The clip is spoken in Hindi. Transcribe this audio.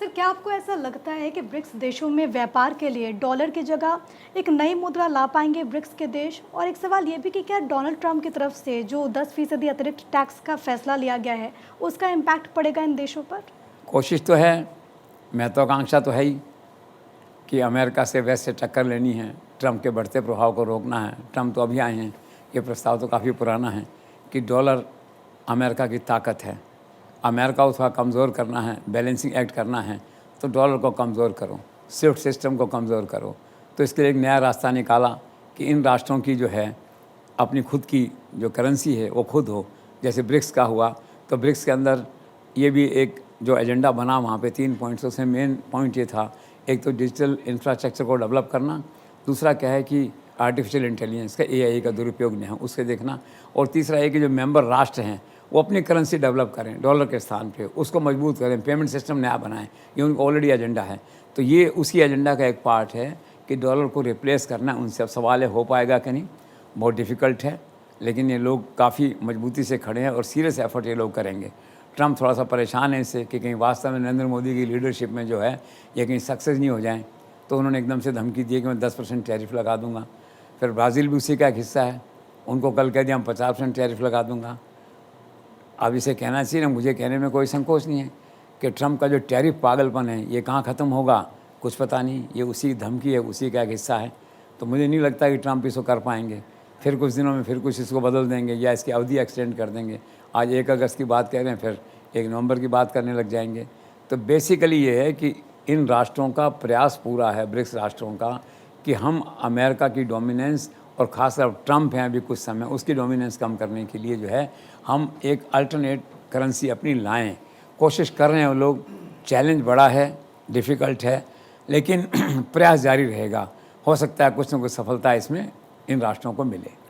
सर, क्या आपको ऐसा लगता है कि ब्रिक्स देशों में व्यापार के लिए डॉलर की जगह एक नई मुद्रा ला पाएंगे ब्रिक्स के देश? और एक सवाल ये भी कि क्या डोनाल्ड ट्रंप की तरफ से जो 10% अतिरिक्त टैक्स का फैसला लिया गया है, उसका इम्पैक्ट पड़ेगा इन देशों पर? कोशिश तो है, महत्वाकांक्षा तो है ही कि अमेरिका से वैसे टक्कर लेनी है, ट्रंप के बढ़ते प्रभाव को रोकना है। ट्रंप तो अभी आए हैं, ये प्रस्ताव तो काफ़ी पुराना है कि डॉलर अमेरिका की ताकत है, अमेरिका को थोड़ा कमज़ोर करना है, बैलेंसिंग एक्ट करना है तो डॉलर को कमज़ोर करो, स्विफ्ट सिस्टम को कमज़ोर करो। तो इसके लिए एक नया रास्ता निकाला कि इन राष्ट्रों की जो है अपनी खुद की जो करेंसी है वो खुद हो। जैसे ब्रिक्स का हुआ तो ब्रिक्स के अंदर ये भी एक जो एजेंडा बना वहाँ पे 3 पॉइंट्स, उसमें मेन पॉइंट ये था, एक तो डिजिटल इंफ्रास्ट्रक्चर को डेवलप करना, दूसरा क्या है कि आर्टिफिशियल इंटेलिजेंस का एआई का दुरुपयोग नहीं है उसके देखना, और तीसरा है कि जो मेंबर राष्ट्र हैं वो अपनी करेंसी डेवलप करें डॉलर के स्थान पे, उसको मजबूत करें, पेमेंट सिस्टम नया बनाएं। ये उनका ऑलरेडी एजेंडा है, तो ये उसी एजेंडा का एक पार्ट है कि डॉलर को रिप्लेस करना। उनसे अब सवाल है हो पाएगा कि नहीं, बहुत डिफ़िकल्ट है, लेकिन ये लोग काफ़ी मजबूती से खड़े हैं और सीरियस एफर्ट ये लोग करेंगे। ट्रंप थोड़ा सा परेशान है इससे कि कहीं वास्तव में नरेंद्र मोदी की लीडरशिप में जो है ये कहीं सक्सेस नहीं हो जाए, तो उन्होंने एकदम से धमकी दी कि मैं 10% टैरिफ लगा दूंगा। फिर ब्राज़ील भी उसी का एक हिस्सा है, उनको कल कह दिया हम 50% टैरिफ लगा दूंगा। अब इसे कहना चाहिए ना, मुझे कहने में कोई संकोच नहीं है कि ट्रंप का जो टैरिफ पागलपन है ये कहाँ ख़त्म होगा कुछ पता नहीं, ये उसी धमकी है, उसी का एक हिस्सा है। तो मुझे नहीं लगता कि ट्रंप इसको कर पाएंगे, फिर कुछ दिनों में फिर कुछ इसको बदल देंगे या इसकी अवधि एक्सटेंड कर देंगे। आज 1 अगस्त की बात कह रहे हैं, फिर 1 नवंबर की बात करने लग जाएंगे। तो बेसिकली ये है कि इन राष्ट्रों का प्रयास पूरा है, ब्रिक्स राष्ट्रों का, कि हम अमेरिका की डोमिनेंस और ख़ासकर ट्रंप हैं अभी कुछ समय, उसकी डोमिनेंस कम करने के लिए जो है हम एक अल्टरनेट करेंसी अपनी लाएं। कोशिश कर रहे हैं वो लोग, चैलेंज बड़ा है, डिफ़िकल्ट है, लेकिन प्रयास जारी रहेगा। हो सकता है कुछ न कुछ सफलता इसमें इन राष्ट्रों को मिले।